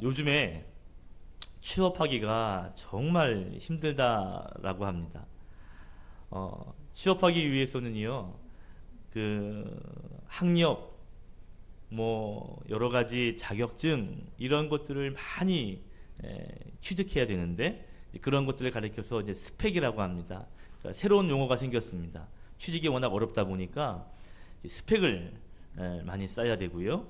요즘에 취업하기가 정말 힘들다라고 합니다. 취업하기 위해서는요, 그 학력, 뭐 여러 가지 자격증 이런 것들을 많이 취득해야 되는데 그런 것들을 가리켜서 이제 스펙이라고 합니다. 그러니까 새로운 용어가 생겼습니다. 취직이 워낙 어렵다 보니까 스펙을 많이 쌓아야 되고요.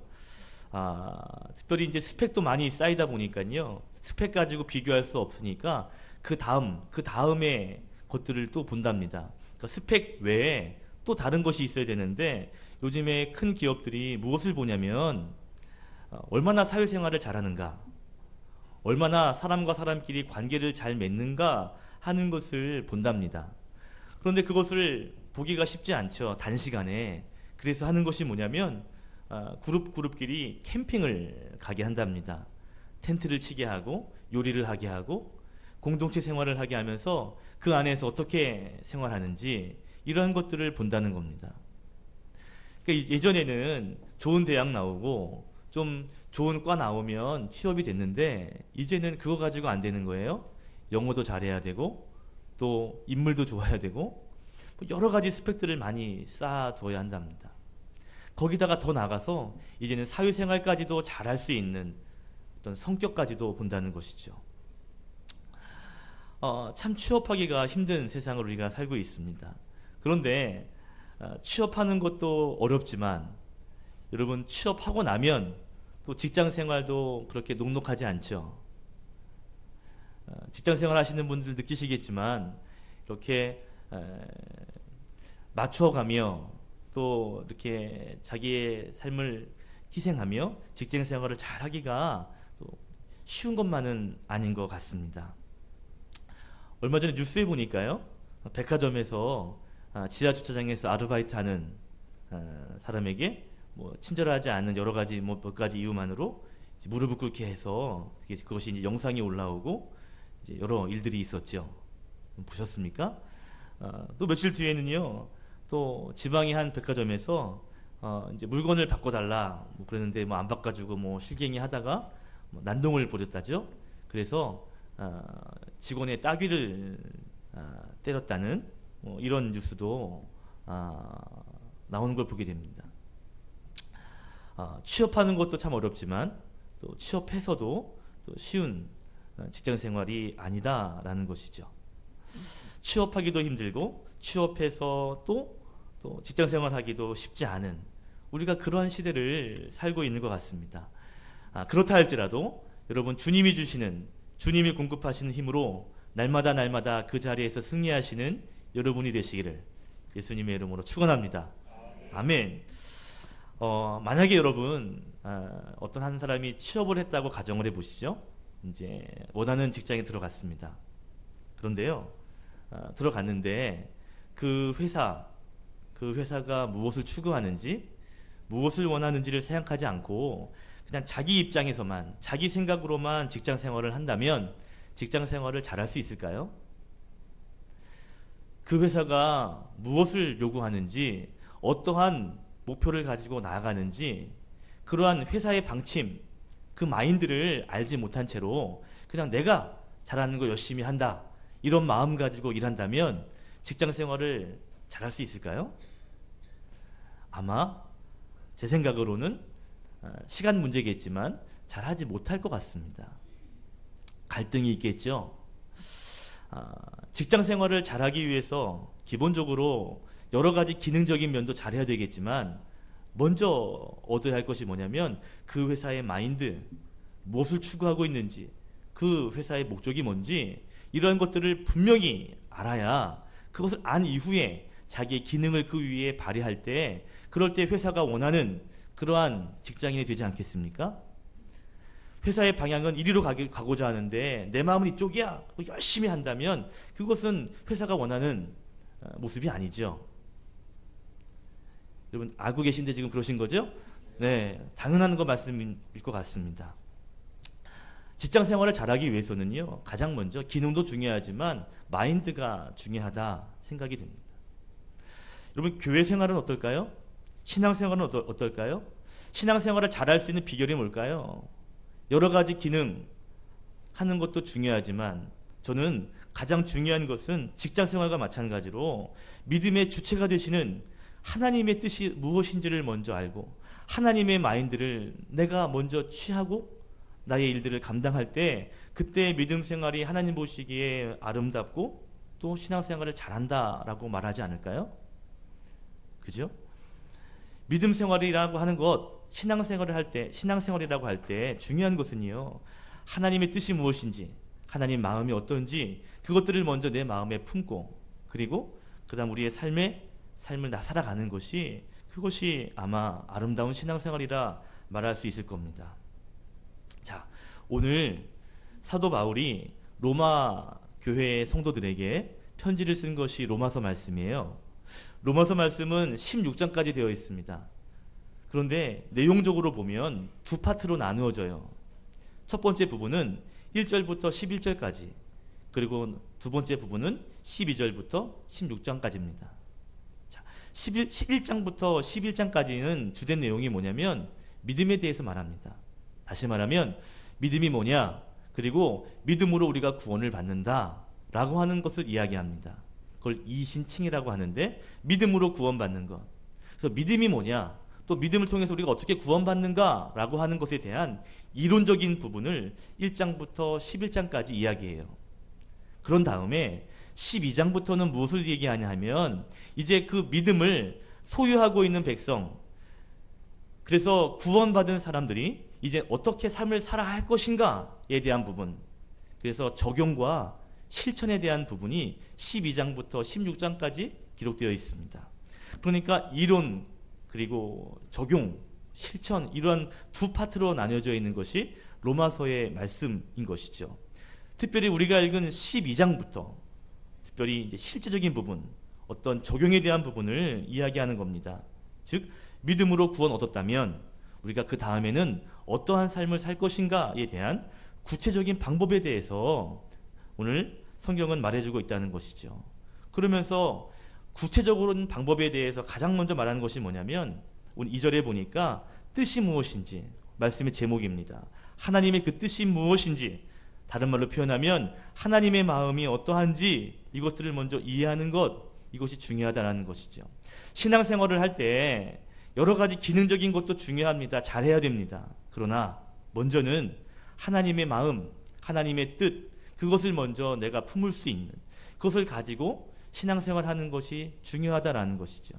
특별히 이제 스펙도 많이 쌓이다 보니까요. 스펙 가지고 비교할 수 없으니까 그 다음의 것들을 또 본답니다. 그러니까 스펙 외에 또 다른 것이 있어야 되는데 요즘에 큰 기업들이 무엇을 보냐면 얼마나 사회생활을 잘하는가, 얼마나 사람과 사람끼리 관계를 잘 맺는가 하는 것을 본답니다. 그런데 그것을 보기가 쉽지 않죠. 단시간에. 그래서 하는 것이 뭐냐면 그룹끼리 캠핑을 가게 한답니다. 텐트를 치게 하고 요리를 하게 하고 공동체 생활을 하게 하면서 그 안에서 어떻게 생활하는지 이러한 것들을 본다는 겁니다. 그러니까 예전에는 좋은 대학 나오고 좀 좋은 과 나오면 취업이 됐는데 이제는 그거 가지고 안 되는 거예요. 영어도 잘해야 되고 또 인물도 좋아야 되고 여러 가지 스펙들을 많이 쌓아둬야 한답니다. 거기다가 더 나가서 이제는 사회생활까지도 잘할 수 있는 어떤 성격까지도 본다는 것이죠. 참 취업하기가 힘든 세상을 우리가 살고 있습니다. 그런데 취업하는 것도 어렵지만 여러분 취업하고 나면 또 직장 생활도 그렇게 녹록하지 않죠. 직장 생활 하시는 분들 느끼시겠지만 이렇게 맞춰가며 또 이렇게 자기의 삶을 희생하며 직장 생활을 잘 하기가 또 쉬운 것만은 아닌 것 같습니다. 얼마 전에 뉴스에 보니까요, 백화점에서 지하 주차장에서 아르바이트하는 사람에게 뭐 친절하지 않은 여러 가지 몇 가지 이유만으로 무릎을 꿇게 해서 그것이 이제 영상이 올라오고 이제 여러 일들이 있었죠. 보셨습니까? 또 며칠 뒤에는요, 또 지방의 한 백화점에서 이제 물건을 바꿔달라 뭐 그랬는데 뭐 안 바꿔주고 뭐 실갱이 하다가 뭐 난동을 벌였다죠. 그래서 직원의 따귀를 때렸다는 이런 뉴스도 나오는 걸 보게 됩니다. 취업하는 것도 참 어렵지만 또 취업해서도 또 쉬운 직장 생활이 아니다라는 것이죠. 취업하기도 힘들고 취업해서 또 직장 생활하기도 쉽지 않은 우리가 그러한 시대를 살고 있는 것 같습니다. 그렇다 할지라도 여러분 주님이 공급하시는 힘으로 날마다 그 자리에서 승리하시는 여러분이 되시기를 예수님의 이름으로 축원합니다. 아멘. 만약에 여러분 어떤 한 사람이 취업을 했다고 가정을 해보시죠. 이제 원하는 직장에 들어갔습니다. 그런데요, 들어갔는데 그 회사가 무엇을 추구하는지 무엇을 원하는지를 생각하지 않고 그냥 자기 입장에서만 자기 생각으로만 직장 생활을 한다면 직장 생활을 잘할 수 있을까요? 그 회사가 무엇을 요구하는지 어떠한 목표를 가지고 나아가는지 그러한 회사의 방침 그 마인드를 알지 못한 채로 그냥 내가 잘하는 거 열심히 한다 이런 마음 가지고 일한다면 직장 생활을 잘할 수 있을까요? 아마 제 생각으로는 시간 문제겠지만 잘하지 못할 것 같습니다. 갈등이 있겠죠. 직장 생활을 잘하기 위해서 기본적으로 여러 가지 기능적인 면도 잘해야 되겠지만 먼저 얻어야 할 것이 뭐냐면 그 회사의 마인드, 무엇을 추구하고 있는지, 그 회사의 목적이 뭔지 이런 것들을 분명히 알아야 그것을 안 이후에 자기의 기능을 그 위에 발휘할 때 그럴 때 회사가 원하는 그러한 직장인이 되지 않겠습니까? 회사의 방향은 이리로 가고자 하는데 내 마음은 이쪽이야. 열심히 한다면 그것은 회사가 원하는 모습이 아니죠. 여러분 알고 계신데 지금 그러신 거죠? 네, 당연한 거 말씀일 것 같습니다. 직장 생활을 잘하기 위해서는요, 가장 먼저 기능도 중요하지만 마인드가 중요하다 생각이 됩니다. 여러분 교회 생활은 어떨까요? 신앙생활은 어떨까요? 신앙생활을 잘할 수 있는 비결이 뭘까요? 여러 가지 기능 하는 것도 중요하지만 저는 가장 중요한 것은 직장 생활과 마찬가지로 믿음의 주체가 되시는 하나님의 뜻이 무엇인지를 먼저 알고 하나님의 마인드를 내가 먼저 취하고 나의 일들을 감당할 때 그때 믿음 생활이 하나님 보시기에 아름답고 또 신앙생활을 잘한다라고 말하지 않을까요? 그죠? 믿음 생활이라고 하는 것, 신앙생활이라고 할 때 중요한 것은요, 하나님의 뜻이 무엇인지, 하나님 마음이 어떤지 그것들을 먼저 내 마음에 품고 그리고 그 다음 우리의 삶을 살아가는 것이 그것이 아마 아름다운 신앙생활이라 말할 수 있을 겁니다. 자, 오늘 사도 바울이 로마 교회의 성도들에게 편지를 쓴 것이 로마서 말씀이에요. 로마서 말씀은 16장까지 되어 있습니다. 그런데 내용적으로 보면 두 파트로 나누어져요. 첫 번째 부분은 1절부터 11절까지, 그리고 두 번째 부분은 12절부터 16장까지입니다. 자, 11장부터 11장까지는 주된 내용이 뭐냐면 믿음에 대해서 말합니다. 다시 말하면 믿음이 뭐냐, 그리고 믿음으로 우리가 구원을 받는다 라고 하는 것을 이야기합니다. 그걸 이신칭이라고 하는데 믿음으로 구원받는 것. 그래서 믿음이 뭐냐, 또 믿음을 통해서 우리가 어떻게 구원받는가 라고 하는 것에 대한 이론적인 부분을 1장부터 11장까지 이야기해요. 그런 다음에 12장부터는 무엇을 얘기하냐 하면 이제 그 믿음을 소유하고 있는 백성, 그래서 구원받은 사람들이 이제 어떻게 삶을 살아야 할 것인가에 대한 부분, 그래서 적용과 실천에 대한 부분이 12장부터 16장까지 기록되어 있습니다. 그러니까 이론 그리고 적용, 실천, 이런 두 파트로 나뉘어져 있는 것이 로마서의 말씀인 것이죠. 특별히 우리가 읽은 12장부터 특별히 이제 실제적인 부분, 어떤 적용에 대한 부분을 이야기하는 겁니다. 즉 믿음으로 구원 얻었다면 우리가 그 다음에는 어떠한 삶을 살 것인가에 대한 구체적인 방법에 대해서 오늘 성경은 말해주고 있다는 것이죠. 그러면서 구체적인 방법에 대해서 가장 먼저 말하는 것이 뭐냐면 오늘 2절에 보니까 뜻이 무엇인지, 말씀의 제목입니다. 하나님의 그 뜻이 무엇인지, 다른 말로 표현하면 하나님의 마음이 어떠한지 이것들을 먼저 이해하는 것, 이것이 중요하다는 것이죠. 신앙생활을 할 때 여러 가지 기능적인 것도 중요합니다. 잘해야 됩니다. 그러나 먼저는 하나님의 마음, 하나님의 뜻, 그것을 먼저 내가 품을 수 있는, 그것을 가지고 신앙생활하는 것이 중요하다라는 것이죠.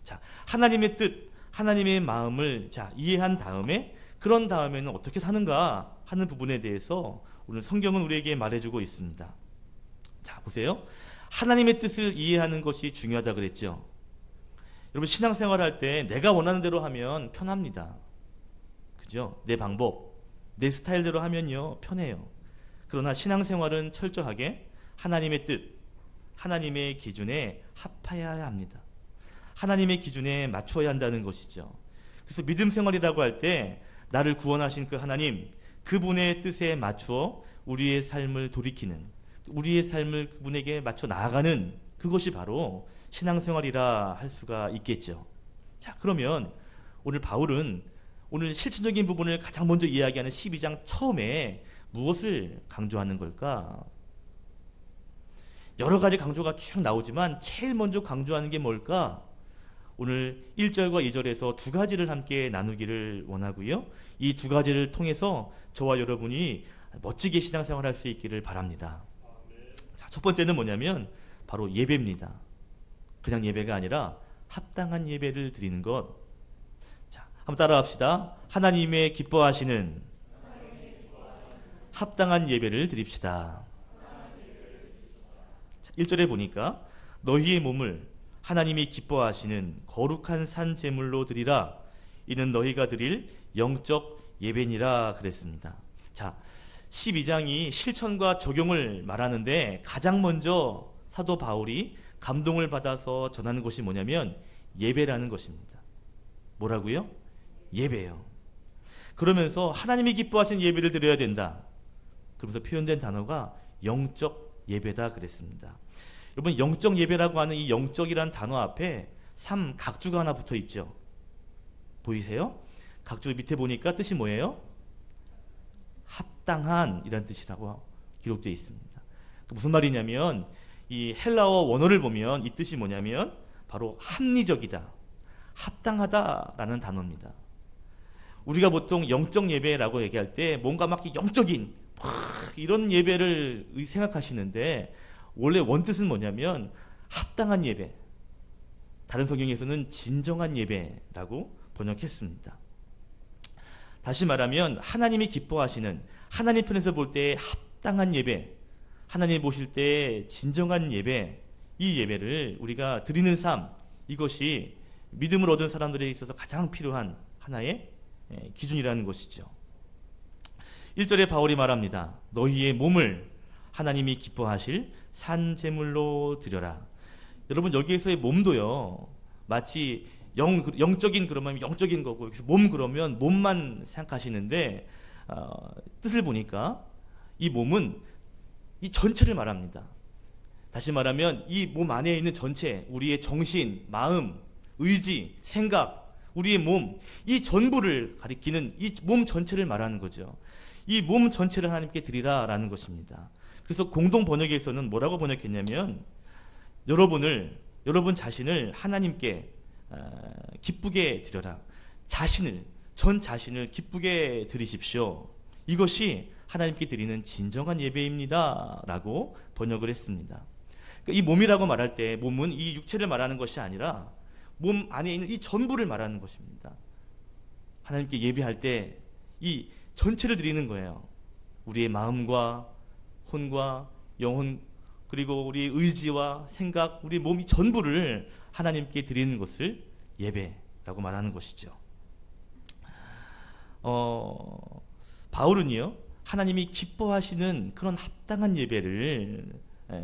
자, 하나님의 뜻, 하나님의 마음을 이해한 다음에 그런 다음에는 어떻게 사는가 하는 부분에 대해서 오늘 성경은 우리에게 말해주고 있습니다. 자, 보세요. 하나님의 뜻을 이해하는 것이 중요하다 그랬죠. 여러분 신앙생활 할 때 내가 원하는 대로 하면 편합니다. 그죠? 내 방법, 내 스타일대로 하면요 편해요. 그러나 신앙생활은 철저하게 하나님의 뜻, 하나님의 기준에 합하여야 합니다. 하나님의 기준에 맞춰야 한다는 것이죠. 그래서 믿음 생활이라고 할 때 나를 구원하신 그 하나님, 그분의 뜻에 맞추어 우리의 삶을 돌이키는, 우리의 삶을 그분에게 맞춰 나아가는, 그것이 바로 신앙생활이라 할 수가 있겠죠. 자, 그러면 오늘 바울은 오늘 실천적인 부분을 가장 먼저 이야기하는 12장 처음에 무엇을 강조하는 걸까? 여러 가지 강조가 쭉 나오지만 제일 먼저 강조하는 게 뭘까? 오늘 1절과 2절에서 두 가지를 함께 나누기를 원하고요. 이 두 가지를 통해서 저와 여러분이 멋지게 신앙생활할 수 있기를 바랍니다. 자, 첫 번째는 뭐냐면 바로 예배입니다. 그냥 예배가 아니라 합당한 예배를 드리는 것. 자, 한번 따라합시다. 하나님의 기뻐하시는 합당한 예배를 드립시다. 자, 1절에 보니까 너희의 몸을 하나님이 기뻐하시는 거룩한 산 제물로 드리라. 이는 너희가 드릴 영적 예배니라 그랬습니다. 자, 12장이 실천과 적용을 말하는데 가장 먼저 사도 바울이 감동을 받아서 전하는 것이 뭐냐면 예배라는 것입니다. 뭐라고요? 예배요. 그러면서 하나님이 기뻐하시는 예배를 드려야 된다. 그러면서 표현된 단어가 영적 예배다 그랬습니다. 여러분 영적 예배라고 하는 이 영적이라는 단어 앞에 3각주가 하나 붙어 있죠. 보이세요? 각주 밑에 보니까 뜻이 뭐예요? 합당한 이란 뜻이라고 기록되어 있습니다. 무슨 말이냐면 이 헬라어 원어를 보면 이 뜻이 뭐냐면 바로 합리적이다, 합당하다라는 단어입니다. 우리가 보통 영적 예배라고 얘기할 때 뭔가 막 영적인 이런 예배를 생각하시는데 원래 원뜻은 뭐냐면 합당한 예배, 다른 성경에서는 진정한 예배라고 번역했습니다. 다시 말하면 하나님이 기뻐하시는, 하나님 편에서 볼 때 합당한 예배, 하나님 보실 때 진정한 예배, 이 예배를 우리가 드리는 삶, 이것이 믿음을 얻은 사람들에 있어서 가장 필요한 하나의 기준이라는 것이죠. 1절에 바울이 말합니다. 너희의 몸을 하나님이 기뻐하실 산 제물로 드려라. 여러분, 여기에서의 몸도요, 마치 영적인 그러면 영적인 거고, 몸 그러면 몸만 생각하시는데 뜻을 보니까 이 몸은 이 전체를 말합니다. 다시 말하면 이 몸 안에 있는 전체, 우리의 정신, 마음, 의지, 생각, 우리의 몸, 이 전부를 가리키는 이 몸 전체를 말하는 거죠. 이 몸 전체를 하나님께 드리라라는 것입니다. 그래서 공동 번역에서는 뭐라고 번역했냐면 여러분 자신을 하나님께 기쁘게 드려라. 전 자신을 기쁘게 드리십시오. 이것이 하나님께 드리는 진정한 예배입니다. 라고 번역을 했습니다. 그러니까 이 몸이라고 말할 때 몸은 이 육체를 말하는 것이 아니라 몸 안에 있는 이 전부를 말하는 것입니다. 하나님께 예배할 때 이 전체를 드리는 거예요. 우리의 마음과 혼과 영혼, 그리고 우리의 의지와 생각, 우리 몸이 전부를 하나님께 드리는 것을 예배라고 말하는 것이죠. 바울은요, 하나님이 기뻐하시는 그런 합당한 예배를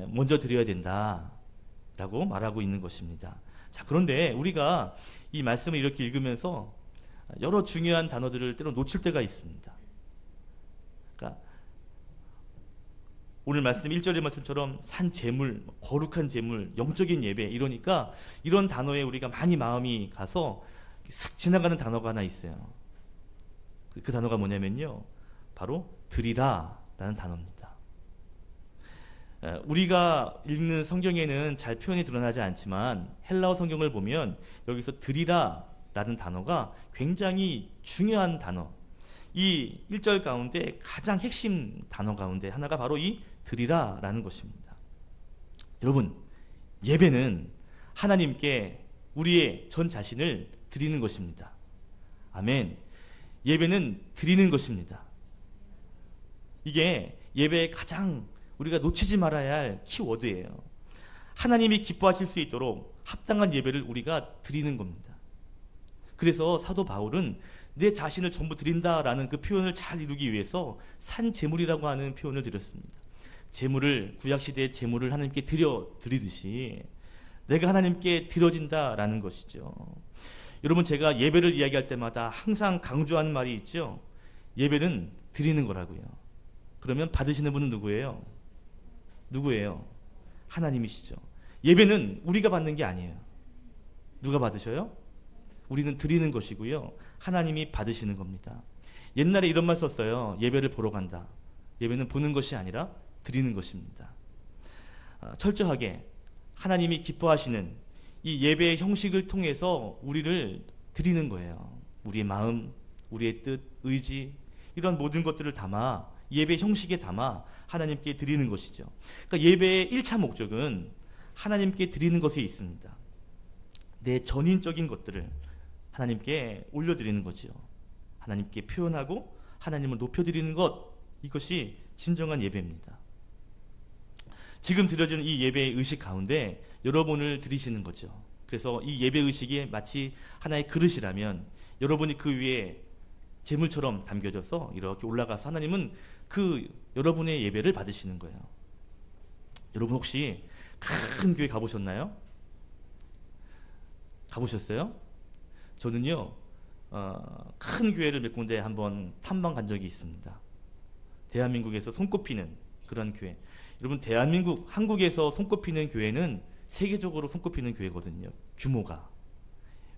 먼저 드려야 된다라고 말하고 있는 것입니다. 자, 그런데 우리가 이 말씀을 이렇게 읽으면서 여러 중요한 단어들을 때로 놓칠 때가 있습니다. 그러니까 오늘 말씀 1절의 말씀처럼 산 제물, 거룩한 제물, 영적인 예배, 이러니까 이런 단어에 우리가 많이 마음이 가서 슥 지나가는 단어가 하나 있어요. 그 단어가 뭐냐면요, 바로 드리라 라는 단어입니다. 우리가 읽는 성경에는 잘 표현이 드러나지 않지만 헬라어 성경을 보면 여기서 드리라 라는 단어가 굉장히 중요한 단어, 이 1절 가운데 가장 핵심 단어 가운데 하나가 바로 이 드리라 라는 것입니다. 여러분, 예배는 하나님께 우리의 전 자신을 드리는 것입니다. 아멘. 예배는 드리는 것입니다. 이게 예배의 가장 우리가 놓치지 말아야 할 키워드예요. 하나님이 기뻐하실 수 있도록 합당한 예배를 우리가 드리는 겁니다. 그래서 사도 바울은 내 자신을 전부 드린다라는 그 표현을 잘 이루기 위해서 산 제물이라고 하는 표현을 드렸습니다. 제물을, 구약시대의 제물을 하나님께 드리듯이 내가 하나님께 드려진다라는 것이죠. 여러분, 제가 예배를 이야기할 때마다 항상 강조하는 말이 있죠. 예배는 드리는 거라고요. 그러면 받으시는 분은 누구예요? 누구예요? 하나님이시죠. 예배는 우리가 받는 게 아니에요. 누가 받으셔요? 우리는 드리는 것이고요, 하나님이 받으시는 겁니다. 옛날에 이런 말 썼어요. 예배를 보러 간다. 예배는 보는 것이 아니라 드리는 것입니다. 철저하게 하나님이 기뻐하시는 이 예배의 형식을 통해서 우리를 드리는 거예요. 우리의 마음, 우리의 뜻, 의지, 이런 모든 것들을 담아 예배 형식에 담아 하나님께 드리는 것이죠. 그러니까 예배의 1차 목적은 하나님께 드리는 것에 있습니다. 내 전인적인 것들을 하나님께 올려드리는 거죠. 하나님께 표현하고 하나님을 높여드리는 것, 이것이 진정한 예배입니다. 지금 드려지는 이 예배의 의식 가운데 여러분을 드리시는 거죠. 그래서 이 예배 의식이 마치 하나의 그릇이라면 여러분이 그 위에 제물처럼 담겨져서 이렇게 올라가서 하나님은 그 여러분의 예배를 받으시는 거예요. 여러분 혹시 큰 교회 가보셨나요? 가보셨어요? 저는요, 큰 교회를 몇 군데 한번 탐방 간 적이 있습니다. 대한민국에서 손꼽히는 그런 교회. 여러분, 한국에서 손꼽히는 교회는 세계적으로 손꼽히는 교회거든요. 규모가.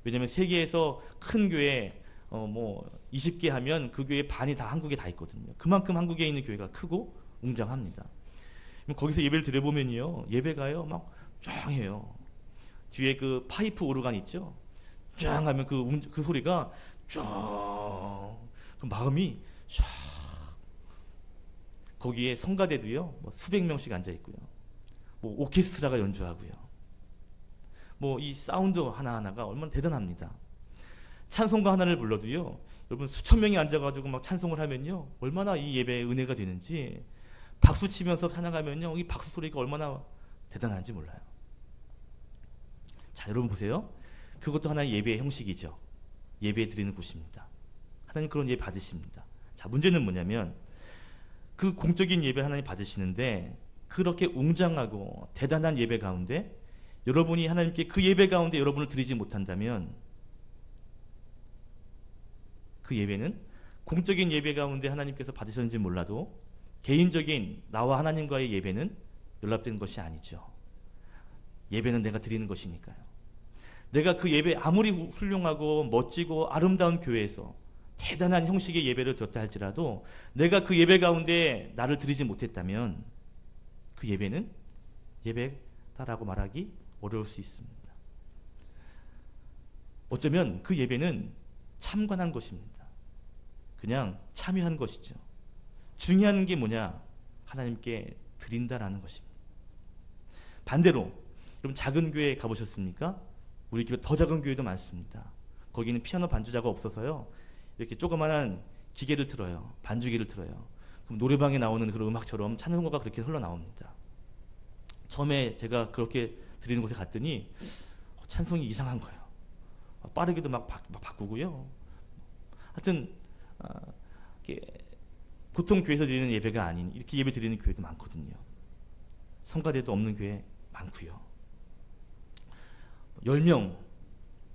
왜냐하면 세계에서 큰 교회 뭐 20개 하면 그 교회 반이 다 한국에 다 있거든요. 그만큼 한국에 있는 교회가 크고 웅장합니다. 거기서 예배를 드려보면요, 예배가요 막 쫙해요. 뒤에 그 파이프 오르간 있죠. 쫙 하면 그 소리가 쫙, 그 마음이 쫙. 거기에 성가대도요 뭐 수백 명씩 앉아 있고요. 뭐 오케스트라가 연주하고요. 뭐 이 사운드 하나하나가 얼마나 대단합니다. 찬송가 하나를 불러도요, 여러분 수천 명이 앉아가지고 막 찬송을 하면요, 얼마나 이 예배에 은혜가 되는지, 박수 치면서 찬양하면요, 이 박수 소리가 얼마나 대단한지 몰라요. 자, 여러분 보세요. 그것도 하나의 예배의 형식이죠. 예배 드리는 곳입니다. 하나님 그런 예배 받으십니다. 자, 문제는 뭐냐면 그 공적인 예배 하나님 받으시는데 그렇게 웅장하고 대단한 예배 가운데 여러분이 하나님께 그 예배 가운데 여러분을 드리지 못한다면 그 예배는 공적인 예배 가운데 하나님께서 받으셨는지 몰라도 개인적인 나와 하나님과의 예배는 연락된 것이 아니죠. 예배는 내가 드리는 것이니까요. 내가 그 예배 아무리 훌륭하고 멋지고 아름다운 교회에서 대단한 형식의 예배를 드렸다 할지라도 내가 그 예배 가운데 나를 드리지 못했다면 그 예배는 예배다라고 말하기 어려울 수 있습니다. 어쩌면 그 예배는 참관한 것입니다. 그냥 참여한 것이죠. 중요한 게 뭐냐? 하나님께 드린다라는 것입니다. 반대로 여러분 작은 교회 가보셨습니까? 우리 교회 더 작은 교회도 많습니다. 거기는 피아노 반주자가 없어서요, 이렇게 조그마한 기계를 틀어요. 반주기를 틀어요. 그럼 노래방에 나오는 그런 음악처럼 찬송가가 그렇게 흘러나옵니다. 처음에 제가 그렇게 드리는 곳에 갔더니 찬송이 이상한 거예요. 빠르게도 막 바꾸고요. 하여튼 보통 교회에서 드리는 예배가 아닌 이렇게 예배 드리는 교회도 많거든요. 성가대도 없는 교회 많고요. 10명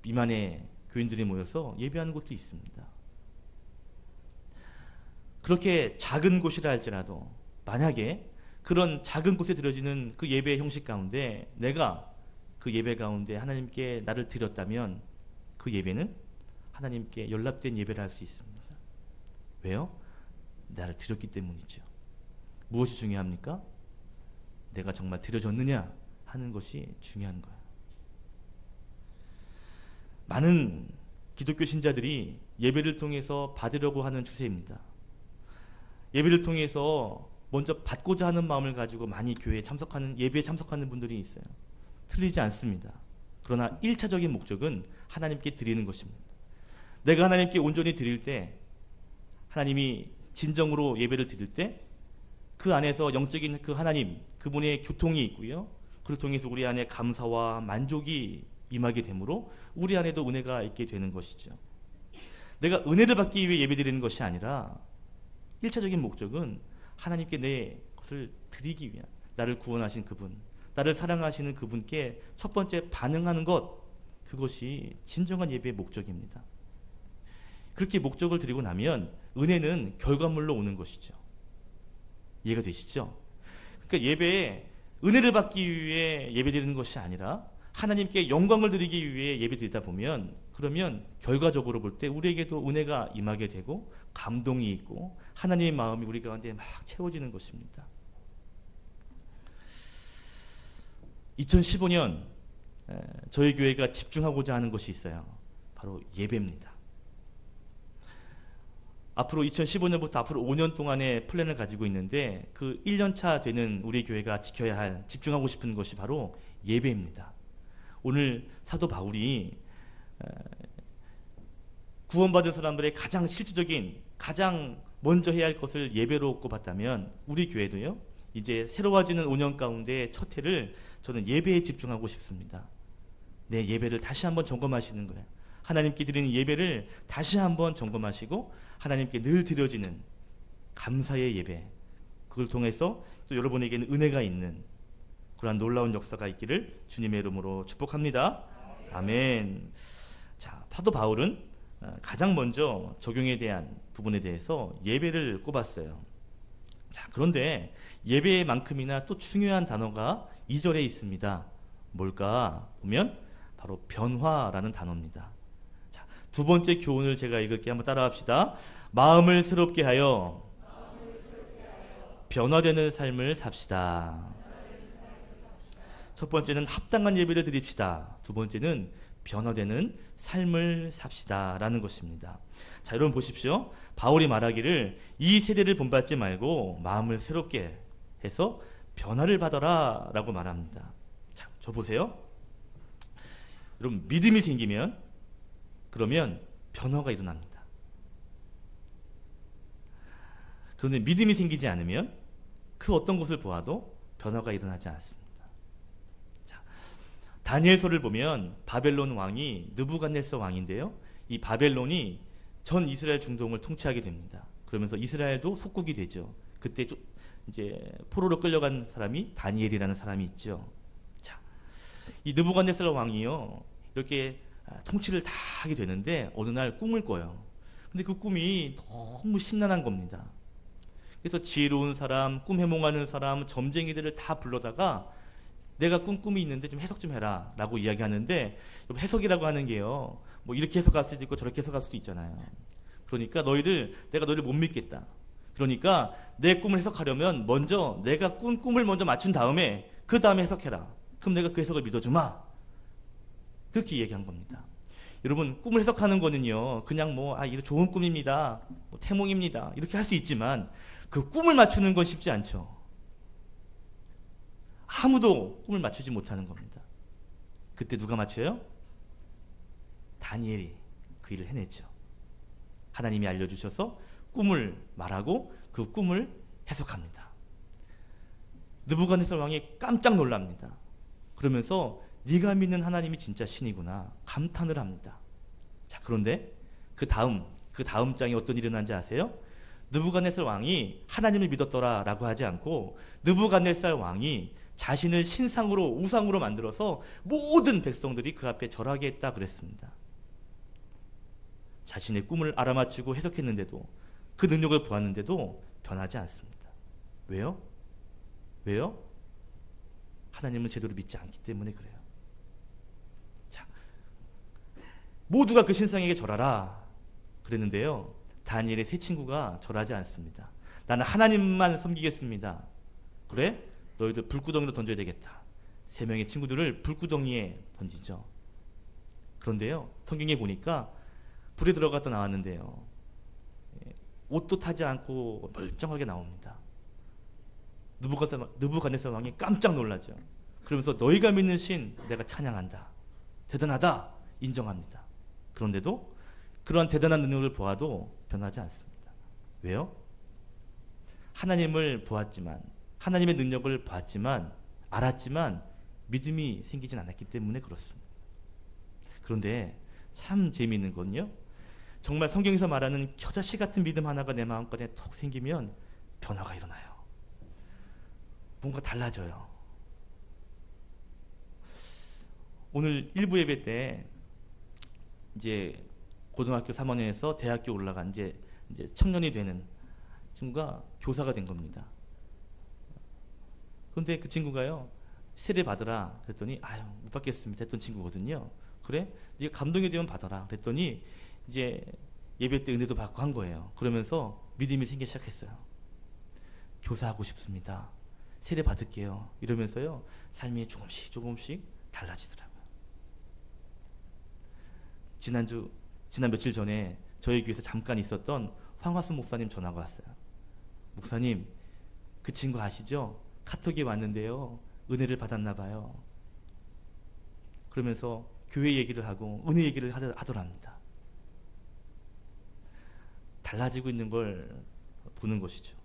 미만의 교인들이 모여서 예배하는 곳도 있습니다. 그렇게 작은 곳이라 할지라도 만약에 그런 작은 곳에 드려지는 그 예배의 형식 가운데 내가 그 예배 가운데 하나님께 나를 드렸다면 그 예배는 하나님께 연락된 예배를 할 수 있습니다. 왜요? 나를 드렸기 때문이죠. 무엇이 중요합니까? 내가 정말 드려졌느냐 하는 것이 중요한 거예요. 많은 기독교 신자들이 예배를 통해서 받으려고 하는 추세입니다. 예배를 통해서 먼저 받고자 하는 마음을 가지고 많이 예배에 참석하는 분들이 있어요. 틀리지 않습니다. 그러나 1차적인 목적은 하나님께 드리는 것입니다. 내가 하나님께 온전히 드릴 때, 하나님이 진정으로 예배를 드릴 때 그 안에서 영적인 그 하나님, 그분의 교통이 있고요. 그를 통해서 우리 안에 감사와 만족이 임하게 되므로 우리 안에도 은혜가 있게 되는 것이죠. 내가 은혜를 받기 위해 예배드리는 것이 아니라 1차적인 목적은 하나님께 내 것을 드리기 위한, 나를 구원하신 그분, 나를 사랑하시는 그분께 첫 번째 반응하는 것, 그것이 진정한 예배의 목적입니다. 그렇게 목적을 드리고 나면 은혜는 결과물로 오는 것이죠. 이해가 되시죠? 그러니까 예배에 은혜를 받기 위해 예배드리는 것이 아니라 하나님께 영광을 드리기 위해 예배드리다 보면, 그러면 결과적으로 볼 때 우리에게도 은혜가 임하게 되고 감동이 있고 하나님의 마음이 우리 가운데 막 채워지는 것입니다. 2015년 저희 교회가 집중하고자 하는 것이 있어요. 바로 예배입니다. 앞으로 2015년부터 앞으로 5년 동안의 플랜을 가지고 있는데 그 1년차 되는 우리 교회가 지켜야 할, 집중하고 싶은 것이 바로 예배입니다. 오늘 사도 바울이 구원받은 사람들의 가장 실질적인, 가장 먼저 해야 할 것을 예배로 꼽았다면 우리 교회도요, 이제 새로워지는 5년 가운데 첫 해를 저는 예배에 집중하고 싶습니다. 내 예배를 다시 한번 점검하시는 거예요. 하나님께 드리는 예배를 다시 한번 점검하시고 하나님께 늘 드려지는 감사의 예배, 그걸 통해서 또 여러분에게는 은혜가 있는 그러한 놀라운 역사가 있기를 주님의 이름으로 축복합니다. 아멘. 자, 사도 바울은 가장 먼저 적용에 대한 부분에 대해서 예배를 꼽았어요. 자, 그런데 예배만큼이나 또 중요한 단어가 2절에 있습니다. 뭘까 보면 바로 변화라는 단어입니다. 자, 두 번째 교훈을 제가 읽을게 한번 따라합시다. 마음을 새롭게 하여 변화되는 삶을 삽시다. 첫 번째는 합당한 예배를 드립시다. 두 번째는 변화되는 삶을 삽시다 라는 것입니다. 자, 여러분 보십시오. 바울이 말하기를 이 세대를 본받지 말고 마음을 새롭게 해서 변화를 받아라 라고 말합니다. 자, 저 보세요. 여러분, 믿음이 생기면 그러면 변화가 일어납니다. 그런데 믿음이 생기지 않으면 그 어떤 것을 보아도 변화가 일어나지 않습니다. 자, 다니엘서를 보면 바벨론 왕이 느부갓네살 왕인데요. 이 바벨론이 전 이스라엘 중동을 통치하게 됩니다. 그러면서 이스라엘도 속국이 되죠. 그때 이제 포로로 끌려간 사람이 다니엘이라는 사람이 있죠. 자, 이 느부갓네살 왕이요, 이렇게 통치를 다 하게 되는데 어느 날 꿈을 꿔요. 근데 그 꿈이 너무 심란한 겁니다. 그래서 지혜로운 사람, 꿈 해몽하는 사람, 점쟁이들을 다 불러다가 내가 꿈이 있는데 좀 해석 좀 해라 라고 이야기하는데, 해석이라고 하는 게요, 뭐 이렇게 해석할 수도 있고 저렇게 해석할 수도 있잖아요. 그러니까 내가 너희를 못 믿겠다. 그러니까 내 꿈을 해석하려면 먼저 내가 꿈을 먼저 맞춘 다음에 그 다음에 해석해라. 그럼 내가 그 해석을 믿어주마. 그렇게 얘기한 겁니다. 여러분, 꿈을 해석하는 거는요, 그냥 이거 좋은 꿈입니다, 태몽입니다, 이렇게 할 수 있지만 그 꿈을 맞추는 건 쉽지 않죠. 아무도 꿈을 맞추지 못하는 겁니다. 그때 누가 맞춰요? 다니엘이 그 일을 해냈죠. 하나님이 알려주셔서 꿈을 말하고 그 꿈을 해석합니다. 느부갓네살 왕이 깜짝 놀랍니다. 그러면서 네가 믿는 하나님이 진짜 신이구나 감탄을 합니다. 자, 그런데 그 다음 장에 어떤 일이 일어난지 아세요? 느부갓네살 왕이 하나님을 믿었더라 라고 하지 않고 느부갓네살 왕이 자신을 신상으로, 우상으로 만들어서 모든 백성들이 그 앞에 절하게 했다 그랬습니다. 자신의 꿈을 알아맞히고 해석했는데도, 그 능력을 보았는데도 변하지 않습니다. 왜요? 하나님을 제대로 믿지 않기 때문에 그래요. 자, 모두가 그 신상에게 절하라 그랬는데요, 다니엘의 세 친구가 절하지 않습니다. 나는 하나님만 섬기겠습니다. 그래? 너희들 불구덩이로 던져야 되겠다. 세 명의 친구들을 불구덩이에 던지죠. 그런데요, 성경에 보니까 불에 들어갔다 나왔는데요, 옷도 타지 않고 멀쩡하게 나옵니다. 느부갓네살 왕이 깜짝 놀라죠. 그러면서 너희가 믿는 신 내가 찬양한다, 대단하다 인정합니다. 그런데도 그러한 대단한 능력을 보아도 변하지 않습니다. 왜요? 하나님을 보았지만, 하나님의 능력을 봤지만, 알았지만 믿음이 생기진 않았기 때문에 그렇습니다. 그런데 참 재미있는 건요, 정말 성경에서 말하는 겨자씨 같은 믿음 하나가 내 마음간에 톡 생기면 변화가 일어나요. 뭔가 달라져요. 오늘 1부 예배 때 이제 고등학교 3학년에서 대학교 올라간 이제 청년이 되는 친구가 교사가 된 겁니다. 그런데 그 친구가요, 세례 받으라 그랬더니 못 받겠습니다 했던 친구거든요. 그래? 네가 감동이 되면 받아라 그랬더니 이제 예배 때 은혜도 받고 한 거예요. 그러면서 믿음이 생기기 시작했어요. 교사하고 싶습니다, 세례 받을게요 이러면서요, 삶이 조금씩 달라지더라고요. 지난 며칠 전에 저희 교회에서 잠깐 있었던 황화순 목사님 전화가 왔어요. 목사님, 그 친구 아시죠? 카톡이 왔는데요, 은혜를 받았나 봐요. 그러면서 교회 얘기를 하고 은혜 얘기를 하더랍니다. 달라지고 있는 걸 보는 것이죠.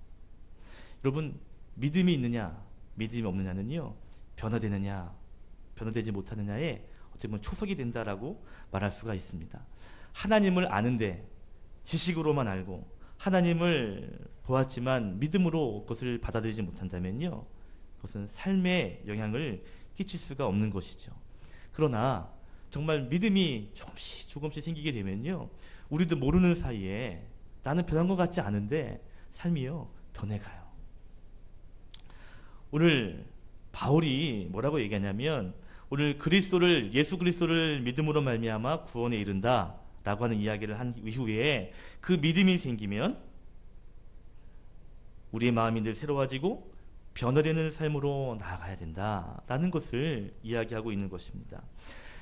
여러분, 믿음이 있느냐 믿음이 없느냐는요, 변화되느냐 변화되지 못하느냐에 어떻게 보면 초석이 된다라고 말할 수가 있습니다. 하나님을 아는데 지식으로만 알고 하나님을 보았지만 믿음으로 그것을 받아들이지 못한다면요, 그것은 삶에 영향을 끼칠 수가 없는 것이죠. 그러나 정말 믿음이 조금씩 생기게 되면요, 우리도 모르는 사이에 나는 변한 것 같지 않은데 삶이요 변해가요. 오늘 바울이 뭐라고 얘기하냐면, 오늘 예수 그리스도를 믿음으로 말미암아 구원에 이른다 라고 하는 이야기를 한 이후에 그 믿음이 생기면 우리의 마음이 늘 새로워지고 변화되는 삶으로 나아가야 된다라는 것을 이야기하고 있는 것입니다.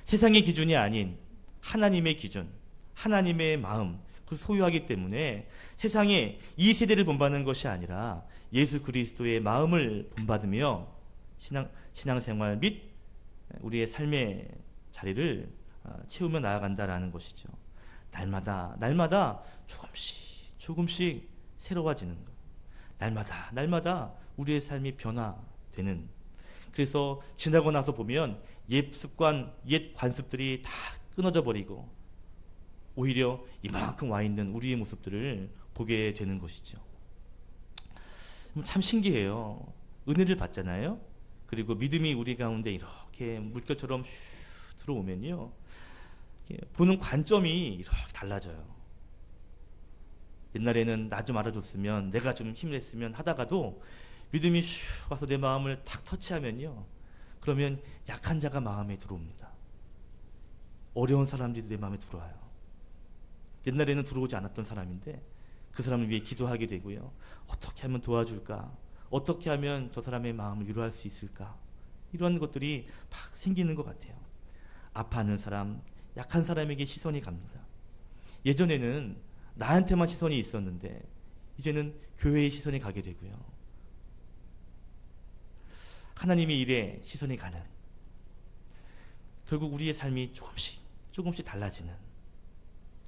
세상의 기준이 아닌 하나님의 기준, 하나님의 마음, 그걸 소유하기 때문에 세상에 이 세대를 본받는 것이 아니라 예수 그리스도의 마음을 본받으며 신앙생활 및 우리의 삶의 자리를 채우며 나아간다라는 것이죠. 날마다 조금씩 새로워지는 것. 날마다 우리의 삶이 변화되는. 그래서 지나고 나서 보면 옛 습관, 옛 관습들이 다 끊어져 버리고 오히려 이만큼 와 있는 우리의 모습들을 보게 되는 것이죠. 참 신기해요. 은혜를 받잖아요. 그리고 믿음이 우리 가운데 이렇게 물결처럼 들어오면요, 보는 관점이 이렇게 달라져요. 옛날에는 나 좀 알아줬으면, 내가 좀 힘냈으면 하다가도 믿음이 슉 와서 내 마음을 탁 터치하면요, 그러면 약한 자가 마음에 들어옵니다. 어려운 사람들이 내 마음에 들어와요. 옛날에는 들어오지 않았던 사람인데 그 사람을 위해 기도하게 되고요. 어떻게 하면 도와줄까? 어떻게 하면 저 사람의 마음을 위로할 수 있을까? 이런 것들이 막 생기는 것 같아요. 아파하는 사람, 약한 사람에게 시선이 갑니다. 예전에는 나한테만 시선이 있었는데 이제는 교회에 시선이 가게 되고요. 하나님의 일에 시선이 가는, 결국 우리의 삶이 조금씩 달라지는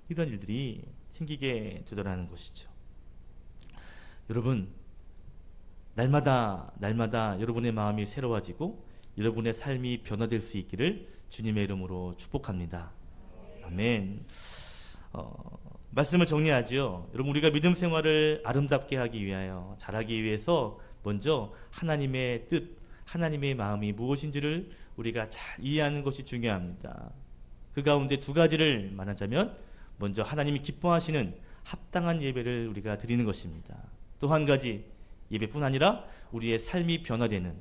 이런 일들이 생기게 되더라는 것이죠. 여러분, 날마다 여러분의 마음이 새로워지고 여러분의 삶이 변화될 수 있기를 주님의 이름으로 축복합니다. 아멘. 말씀을 정리하죠. 여러분, 우리가 믿음 생활을 아름답게 하기 위하여, 잘하기 위해서 먼저 하나님의 뜻, 하나님의 마음이 무엇인지를 우리가 잘 이해하는 것이 중요합니다. 그 가운데 두 가지를 말하자면, 먼저 하나님이 기뻐하시는 합당한 예배를 우리가 드리는 것입니다. 또 한 가지, 예배뿐 아니라 우리의 삶이 변화되는,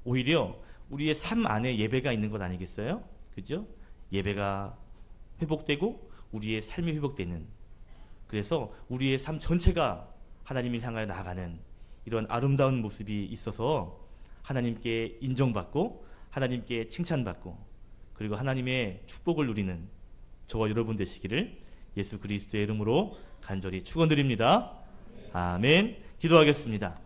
오히려 우리의 삶 안에 예배가 있는 것 아니겠어요? 그죠? 예배가 회복되고 우리의 삶이 회복되는, 그래서 우리의 삶 전체가 하나님을 향하여 나아가는 이런 아름다운 모습이 있어서 하나님께 인정받고 하나님께 칭찬받고 그리고 하나님의 축복을 누리는 저와 여러분 되시기를 예수 그리스도의 이름으로 간절히 축원드립니다. 아멘. 기도하겠습니다.